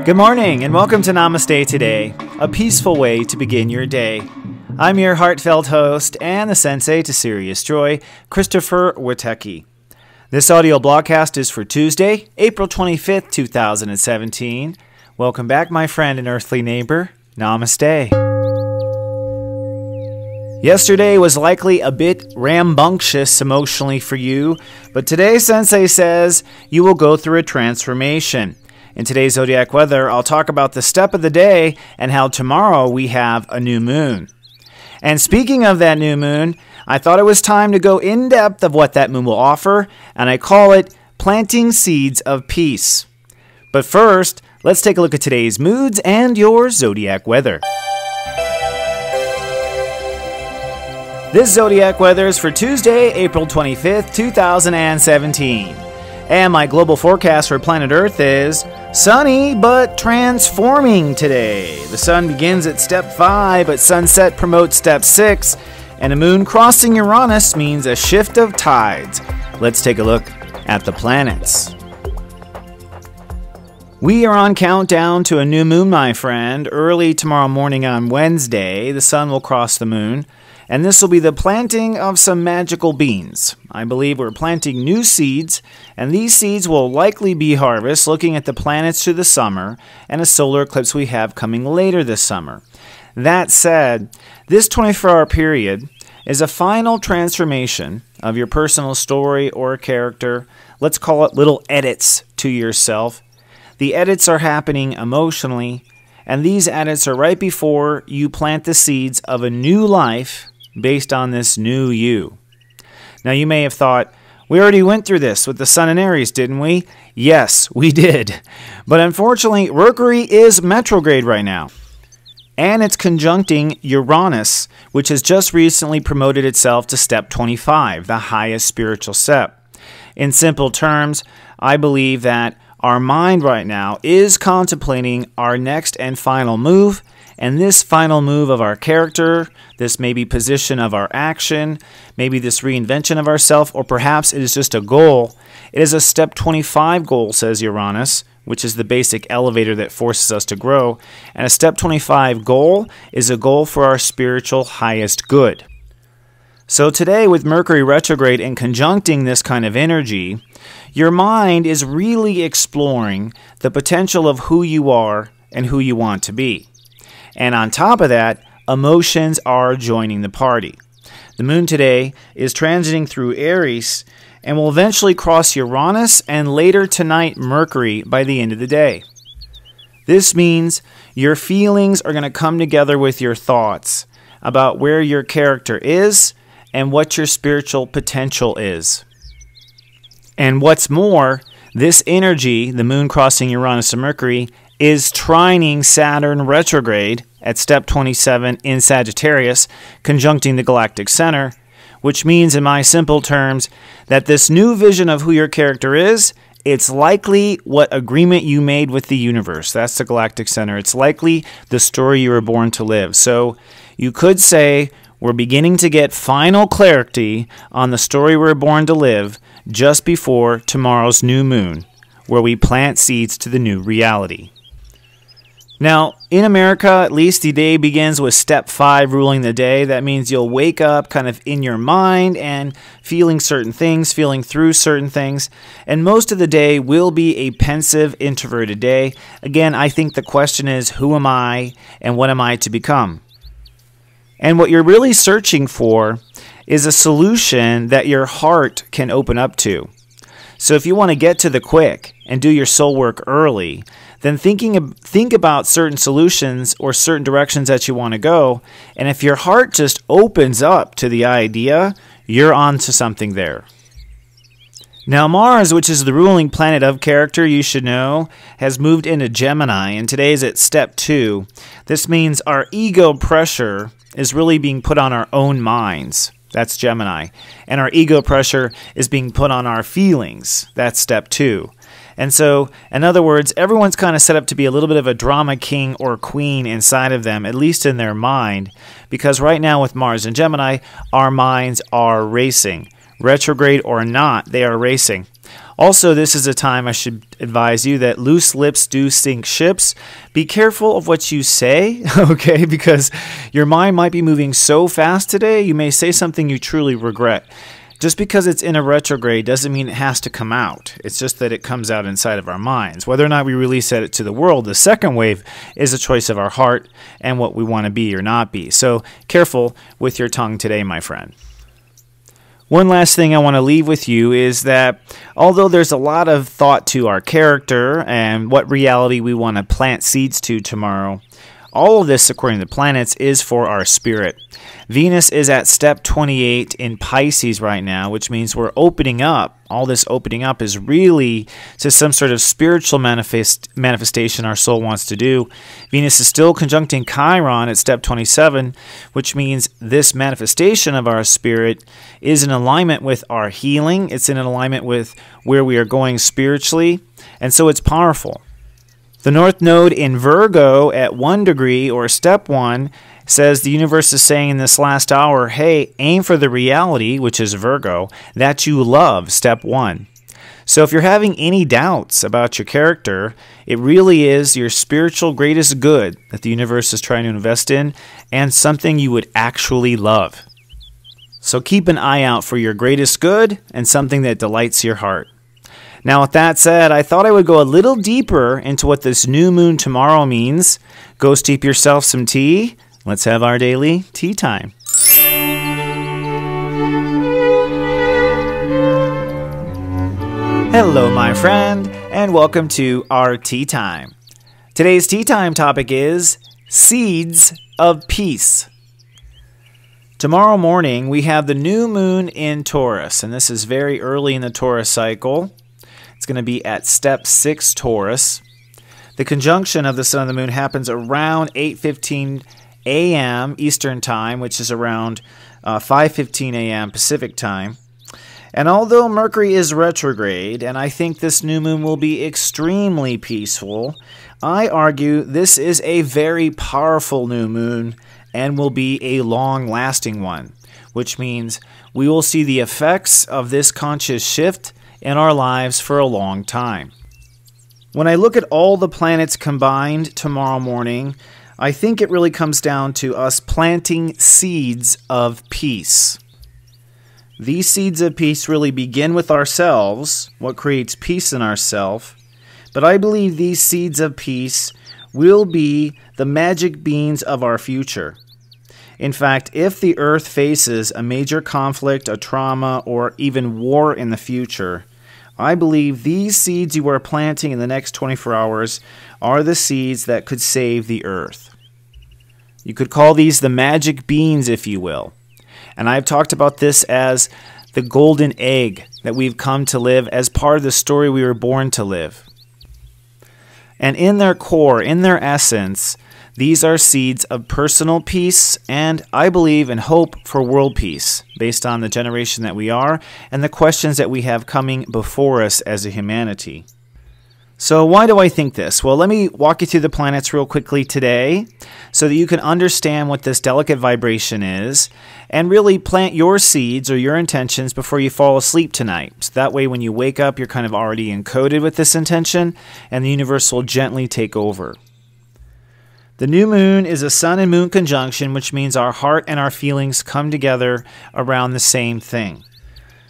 Good morning and welcome to Namaste today, a peaceful way to begin your day. I'm your heartfelt host and the Sensei to serious joy, Christopher Witecki. This audio blogcast is for Tuesday, April 25th, 2017. Welcome back, my friend and earthly neighbor. Namaste. Yesterday was likely a bit rambunctious emotionally for you, but today Sensei says you will go through a transformation. In today's Zodiac Weather, I'll talk about the step of the day and how tomorrow we have a new moon. And speaking of that new moon, I thought it was time to go in depth of what that moon will offer, and I call it Planting Seeds of Peace. But first, let's take a look at today's moods and your Zodiac Weather. This Zodiac Weather is for Tuesday, April 25th, 2017. And my global forecast for planet Earth is sunny but transforming today. The sun begins at step 5, but sunset promotes step 6, and a moon crossing Uranus means a shift of tides. Let's take a look at the planets. We are on countdown to a new moon, my friend. Early tomorrow morning on Wednesday, the sun will cross the moon, and this will be the planting of some magical beans. I believe we're planting new seeds, and these seeds will likely be harvest looking at the planets through the summer and a solar eclipse we have coming later this summer. That said, this 24-hour period is a final transformation of your personal story or character. Let's call it little edits to yourself. The edits are happening emotionally, and these edits are right before you plant the seeds of a new life based on this new you. Now you may have thought, we already went through this with the Sun in Aries, didn't we? Yes, we did. But unfortunately, Mercury is retrograde right now. And it's conjuncting Uranus, which has just recently promoted itself to step 25, the highest spiritual step. In simple terms, I believe that our mind right now is contemplating our next and final move, and this final move of our character, this maybe position of our action, maybe this reinvention of ourself, or perhaps it is just a goal. It is a step 25 goal, says Uranus, which is the basic elevator that forces us to grow, and a step 25 goal is a goal for our spiritual highest good. So today, with Mercury retrograde and conjuncting this kind of energy, your mind is really exploring the potential of who you are and who you want to be. And on top of that, emotions are joining the party. The moon today is transiting through Aries and will eventually cross Uranus and later tonight Mercury by the end of the day. This means your feelings are going to come together with your thoughts about where your character is and what your spiritual potential is. And what's more, this energy, the moon crossing Uranus and Mercury, is trining Saturn retrograde at step 27 in Sagittarius, conjuncting the galactic center, which means in my simple terms that this new vision of who your character is, it's likely what agreement you made with the universe. That's the galactic center. It's likely the story you were born to live. So you could say we're beginning to get final clarity on the story we're born to live just before tomorrow's new moon, where we plant seeds to the new reality. Now, in America, at least, the day begins with step 5 ruling the day. That means you'll wake up kind of in your mind and feeling certain things, feeling through certain things. And most of the day will be a pensive, introverted day. Again, I think the question is, who am I and what am I to become? And what you're really searching for is a solution that your heart can open up to. So if you want to get to the quick and do your soul work early, then think about certain solutions or certain directions that you want to go. And if your heart just opens up to the idea, you're on to something there. Now Mars, which is the ruling planet of character, you should know, has moved into Gemini, and today is at step 2. This means our ego pressure is really being put on our own minds. That's Gemini. And our ego pressure is being put on our feelings. That's step 2. And so, in other words, everyone's kind of set up to be a little bit of a drama king or queen inside of them, at least in their mind, because right now with Mars and Gemini, our minds are racing. Retrograde or not, they are racing. Also, this is a time I should advise you that loose lips do sink ships. Be careful of what you say, okay? Because your mind might be moving so fast today, you may say something you truly regret. Just because it's in a retrograde doesn't mean it has to come out. It's just that it comes out inside of our minds. Whether or not we release it to the world, the second wave is a choice of our heart and what we want to be or not be. So careful with your tongue today, my friend. One last thing I want to leave with you is that although there's a lot of thought to our character and what reality we want to plant seeds to tomorrow, all of this, according to the planets, is for our spirit. Venus is at step 28 in Pisces right now, which means we're opening up. All this opening up is really to some sort of spiritual manifestation our soul wants to do. Venus is still conjuncting Chiron at step 27, which means this manifestation of our spirit is in alignment with our healing. It's in alignment with where we are going spiritually, and so it's powerful. The North Node in Virgo at 1 degree, or step 1, says the universe is saying in this last hour, hey, aim for the reality, which is Virgo, that you love, step 1. So if you're having any doubts about your character, it really is your spiritual greatest good that the universe is trying to invest in and something you would actually love. So keep an eye out for your greatest good and something that delights your heart. Now, with that said, I thought I would go a little deeper into what this new moon tomorrow means. Go steep yourself some tea. Let's have our daily tea time. Hello, my friend, and welcome to our tea time. Today's tea time topic is seeds of peace. Tomorrow morning, we have the new moon in Taurus, and this is very early in the Taurus cycle. It's going to be at step 6 Taurus. The conjunction of the sun and the moon happens around 8:15 a.m. Eastern Time, which is around 5:15 a.m. Pacific Time. And although Mercury is retrograde, and I think this new moon will be extremely peaceful, I argue this is a very powerful new moon and will be a long-lasting one, which means we will see the effects of this conscious shift in our lives for a long time. When I look at all the planets combined tomorrow morning, I think it really comes down to us planting seeds of peace. These seeds of peace really begin with ourselves, what creates peace in ourselves, but I believe these seeds of peace will be the magic beans of our future. In fact, if the Earth faces a major conflict, a trauma, or even war in the future, I believe these seeds you are planting in the next 24 hours are the seeds that could save the Earth. You could call these the magic beans, if you will. And I've talked about this as the golden egg that we've come to live as part of the story we were born to live. And in their core, in their essence, these are seeds of personal peace and, I believe, and hope for world peace based on the generation that we are and the questions that we have coming before us as a humanity. So why do I think this? Well, let me walk you through the planets real quickly today so that you can understand what this delicate vibration is and really plant your seeds or your intentions before you fall asleep tonight. So that way when you wake up, you're kind of already encoded with this intention and the universe will gently take over. The new moon is a sun and moon conjunction, which means our heart and our feelings come together around the same thing.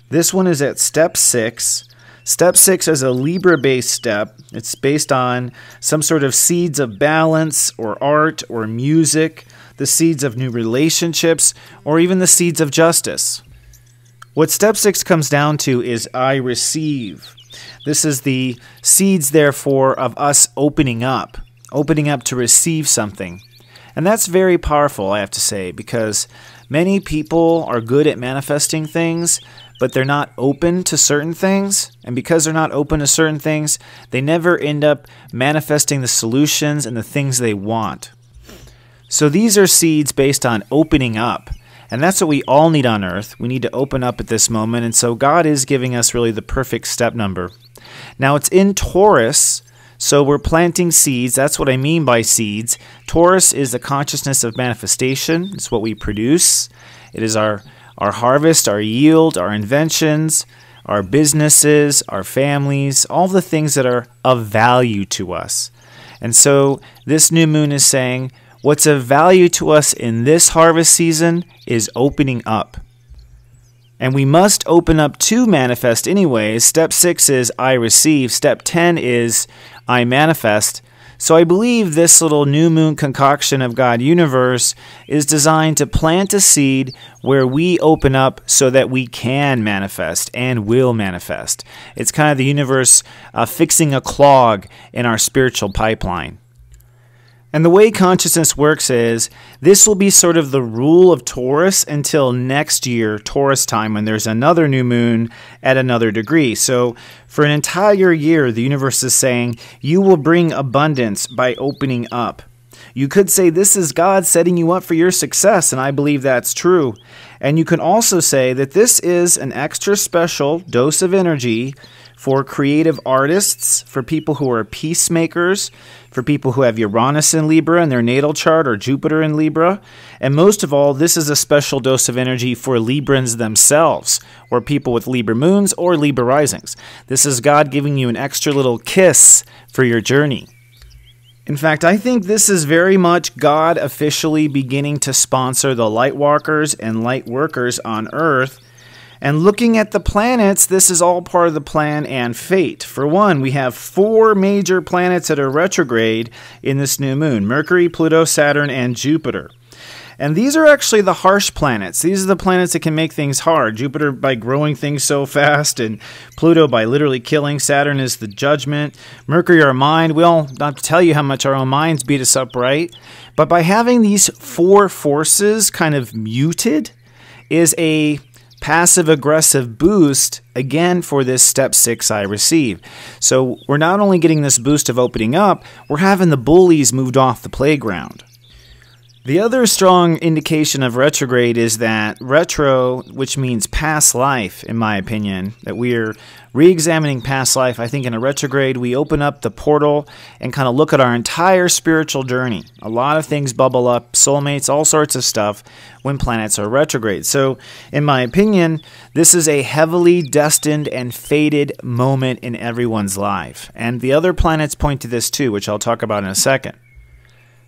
This one is at step 6. Step 6 is a Libra-based step. It's based on some sort of seeds of balance or art or music, the seeds of new relationships, or even the seeds of justice. What step 6 comes down to is I receive. This is the seeds, therefore, of us opening up to receive something. And that's very powerful, I have to say, because many people are good at manifesting things, but they're not open to certain things. And because they're not open to certain things, they never end up manifesting the solutions and the things they want. So these are seeds based on opening up. And that's what we all need on Earth. We need to open up at this moment. And so God is giving us really the perfect step number. Now it's in Taurus. So we're planting seeds. That's what I mean by seeds. Taurus is the consciousness of manifestation. It's what we produce. It is our harvest, our yield, our inventions, our businesses, our families, all the things that are of value to us. And so this new moon is saying what's of value to us in this harvest season is opening up. And we must open up to manifest anyways. Step 6 is I receive. Step 10 is I manifest. So I believe this little new moon concoction of God universe is designed to plant a seed where we open up so that we can manifest and will manifest. It's kind of the universe fixing a clog in our spiritual pipeline. And the way consciousness works is this will be sort of the rule of Taurus until next year, Taurus time, when there's another new moon at another degree. So for an entire year, the universe is saying you will bring abundance by opening up. You could say this is God setting you up for your success, and I believe that's true. And you can also say that this is an extra special dose of energy for creative artists, for people who are peacemakers, for people who have Uranus in Libra in their natal chart or Jupiter in Libra. And most of all, this is a special dose of energy for Librans themselves, or people with Libra moons or Libra risings. This is God giving you an extra little kiss for your journey. In fact, I think this is very much God officially beginning to sponsor the light walkers and light workers on Earth. And looking at the planets, this is all part of the plan and fate. For one, we have 4 major planets that are retrograde in this new moon: Mercury, Pluto, Saturn, and Jupiter. And these are actually the harsh planets. These are the planets that can make things hard. Jupiter by growing things so fast, and Pluto by literally killing. Saturn is the judgment. Mercury, our mind. We all not to tell you how much our own minds beat us up, right? But by having these 4 forces kind of muted is a passive-aggressive boost, again, for this step 6 I receive. So we're not only getting this boost of opening up, we're having the bullies moved off the playground. The other strong indication of retrograde is that retro, which means past life, in my opinion, that we're re-examining past life. I think in a retrograde, we open up the portal and kind of look at our entire spiritual journey. A lot of things bubble up, soulmates, all sorts of stuff when planets are retrograde. So, in my opinion, this is a heavily destined and fated moment in everyone's life. And the other planets point to this too, which I'll talk about in a second.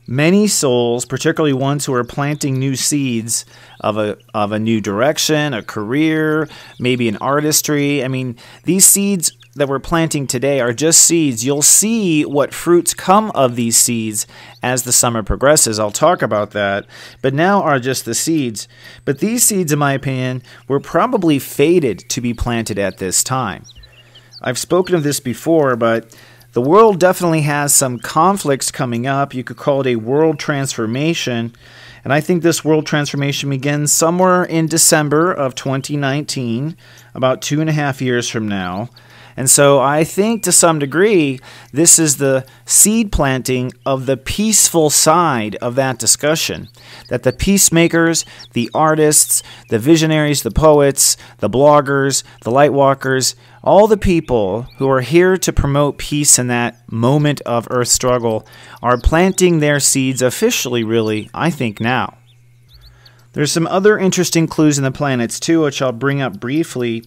Many souls, particularly ones who are planting new seeds of a new direction, a career, maybe an artistry. I mean, these seeds that we're planting today are just seeds. You'll see what fruits come of these seeds as the summer progresses. I'll talk about that. But now are just the seeds. But these seeds, in my opinion, were probably fated to be planted at this time. I've spoken of this before, but the world definitely has some conflicts coming up. You could call it a world transformation. And I think this world transformation begins somewhere in December of 2019, about 2.5 years from now. And so I think to some degree, this is the seed planting of the peaceful side of that discussion. That the peacemakers, the artists, the visionaries, the poets, the bloggers, the lightwalkers, all the people who are here to promote peace in that moment of earth struggle are planting their seeds officially, really, I think now. There's some other interesting clues in the planets too, which I'll bring up briefly.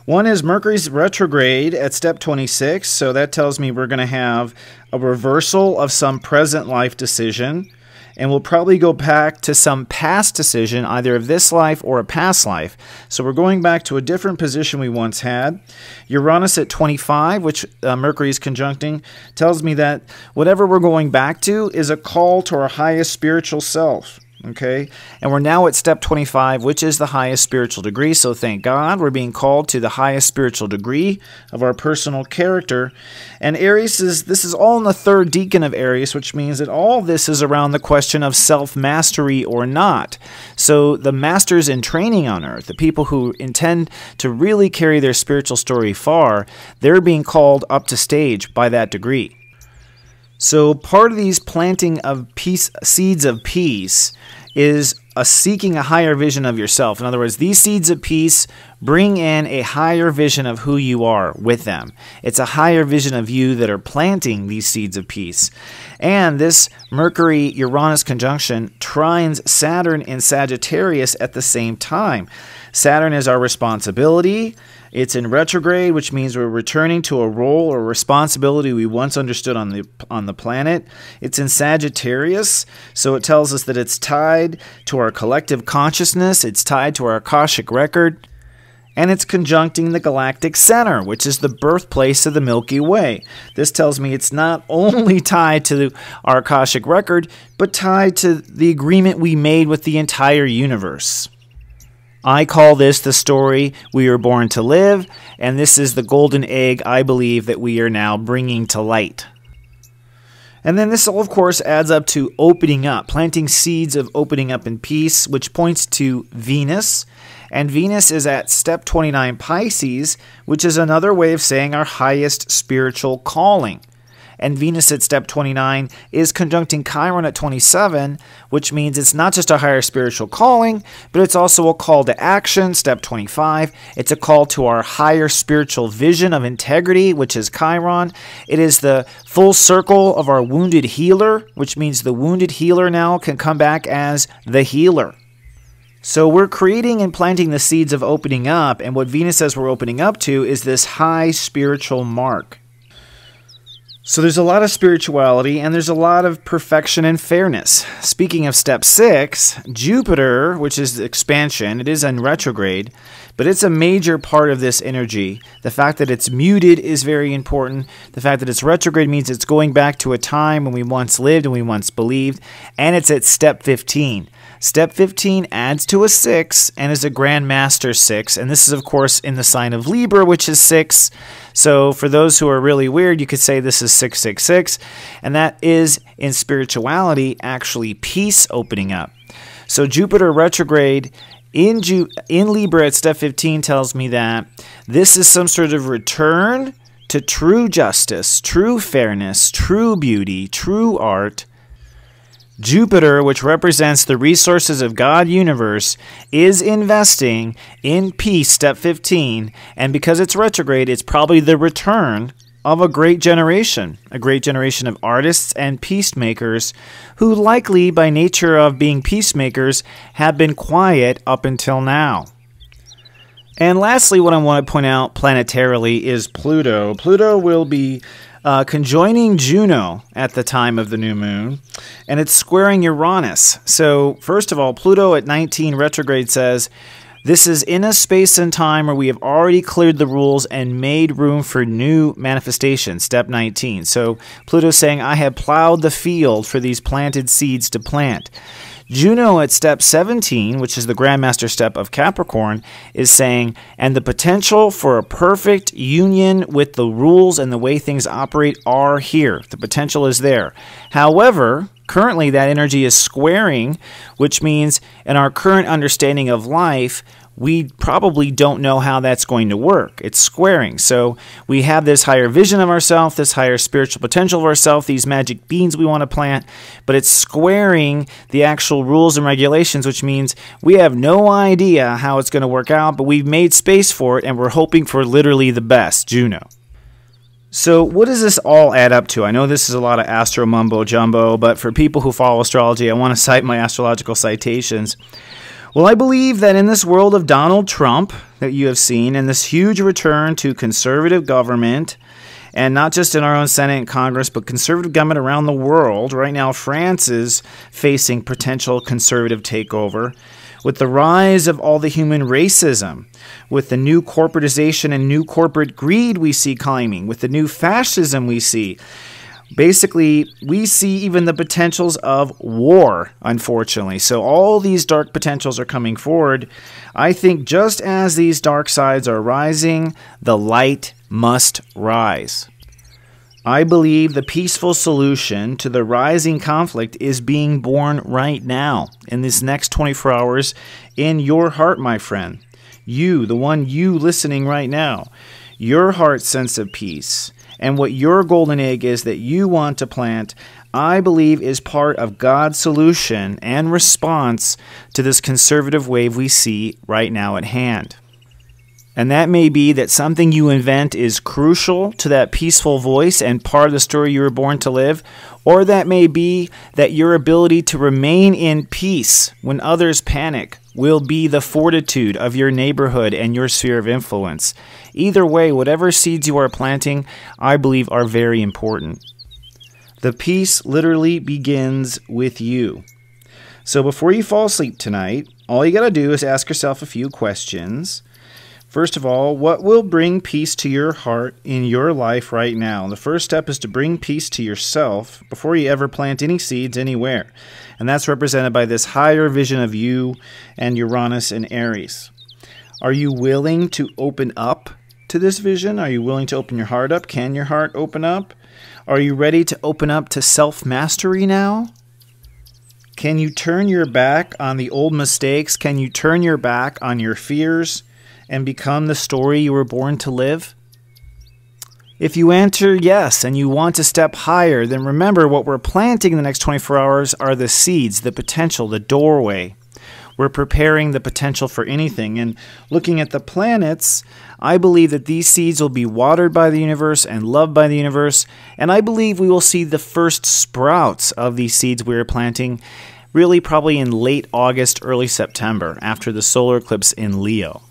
One is Mercury's retrograde at step 26, so that tells me we're going to have a reversal of some present life decision, and we'll probably go back to some past decision, either of this life or a past life. So we're going back to a different position we once had. Uranus at 25, which Mercury is conjuncting, tells me that whatever we're going back to is a call to our highest spiritual self. Okay, and we're now at step 25, which is the highest spiritual degree. So thank God we're being called to the highest spiritual degree of our personal character. And Aries this is all in the third decan of Aries, which means that all this is around the question of self-mastery or not. So the masters in training on earth, the people who intend to really carry their spiritual story far, they're being called up to stage by that degree. So part of these planting of peace, seeds of peace, is seeking a higher vision of yourself. In other words, these seeds of peace bring in a higher vision of who you are with them. It's a higher vision of you that are planting these seeds of peace. And this Mercury-Uranus conjunction trines Saturn in Sagittarius at the same time. Saturn is our responsibility. It's in retrograde, which means we're returning to a role or responsibility we once understood on the planet. It's in Sagittarius, so it tells us that it's tied to our collective consciousness. It's tied to our Akashic record. And it's conjuncting the galactic center, which is the birthplace of the Milky Way. This tells me it's not only tied to our Akashic record, but tied to the agreement we made with the entire universe. I call this the story we were born to live, and this is the golden egg I believe that we are now bringing to light. And then this all, of course, adds up to opening up, planting seeds of opening up in peace, which points to Venus. And Venus is at step 29 Pisces, which is another way of saying our highest spiritual calling. And Venus at step 29 is conjuncting Chiron at 27, which means it's not just a higher spiritual calling, but it's also a call to action, step 25. It's a call to our higher spiritual vision of integrity, which is Chiron. It is the full circle of our wounded healer, which means the wounded healer now can come back as the healer. So we're creating and planting the seeds of opening up, and what Venus says we're opening up to is this high spiritual mark. So there's a lot of spirituality, and there's a lot of perfection and fairness. Speaking of step 6, Jupiter, which is expansion, it is in retrograde, but it's a major part of this energy. The fact that it's muted is very important. The fact that it's retrograde means it's going back to a time when we once lived and we once believed, and it's at step 15. Step 15 adds to a 6 and is a Grand Master 6, and this is, of course, in the sign of Libra, which is 6. So for those who are really weird, you could say this is 666, and that is, in spirituality, actually peace opening up. So Jupiter retrograde in Libra at step 15 tells me that this is some sort of return to true justice, true fairness, true beauty, true art. Jupiter, which represents the resources of God universe, is investing in peace, step 15, and because it's retrograde, it's probably the return of a great generation of artists and peacemakers who likely, by nature of being peacemakers, have been quiet up until now. And lastly, what I want to point out planetarily is Pluto. Pluto will be conjoining Juno at the time of the new moon, and it's squaring Uranus. So first of all, Pluto at 19 retrograde says, this is in a space and time where we have already cleared the rules and made room for new manifestations, step 19. So Pluto's saying, I have plowed the field for these planted seeds to plant. Juno at step 17, which is the Grandmaster step of Capricorn, is saying, and the potential for a perfect union with the rules and the way things operate are here. The potential is there. However, currently that energy is squaring, which means in our current understanding of life, we probably don't know how that's going to work. It's squaring. So we have this higher vision of ourselves, this higher spiritual potential of ourselves, these magic beans we want to plant, but it's squaring the actual rules and regulations, which means we have no idea how it's going to work out, but we've made space for it, and we're hoping for literally the best, Juno. So what does this all add up to? I know this is a lot of astro mumbo jumbo, but for people who follow astrology, I want to cite my astrological citations. Well, I believe that in this world of Donald Trump that you have seen, and this huge return to conservative government, and not just in our own Senate and Congress, but conservative government around the world, right now France is facing potential conservative takeover, with the rise of all the human racism, with the new corporatization and new corporate greed we see climbing, with the new fascism we see. Basically, we see even the potentials of war, unfortunately. So all these dark potentials are coming forward. I think just as these dark sides are rising, the light must rise. I believe the peaceful solution to the rising conflict is being born right now, in this next 24 hours, in your heart, my friend. You, the one you listening right now, your heart's sense of peace. And what your golden egg is that you want to plant, I believe is part of God's solution and response to this conservative wave we see right now at hand. And that may be that something you invent is crucial to that peaceful voice and part of the story you were born to live. Or that may be that your ability to remain in peace when others panic will be the fortitude of your neighborhood and your sphere of influence. Either way, whatever seeds you are planting, I believe are very important. The peace literally begins with you. So before you fall asleep tonight, all you got to do is ask yourself a few questions. First of all, what will bring peace to your heart in your life right now? The first step is to bring peace to yourself before you ever plant any seeds anywhere. And that's represented by this higher vision of you and Uranus and Aries. Are you willing to open up to this vision? Are you willing to open your heart up? Can your heart open up? Are you ready to open up to self-mastery now? Can you turn your back on the old mistakes? Can you turn your back on your fears and become the story you were born to live? If you answer yes and you want to step higher, then remember what we're planting in the next 24 hours are the seeds, the potential, the doorway. We're preparing the potential for anything. And looking at the planets, I believe that these seeds will be watered by the universe and loved by the universe. And I believe we will see the first sprouts of these seeds we are planting really probably in late August, early September, after the solar eclipse in Leo.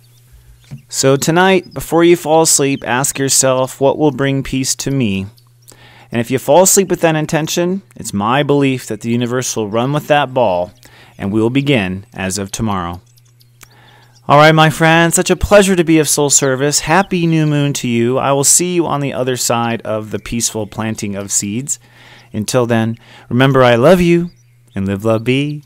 So tonight, before you fall asleep, ask yourself, what will bring peace to me? And if you fall asleep with that intention, it's my belief that the universe will run with that ball, and we will begin as of tomorrow. All right, my friends, such a pleasure to be of soul service. Happy new moon to you. I will see you on the other side of the peaceful planting of seeds. Until then, remember I love you, and live, love, be.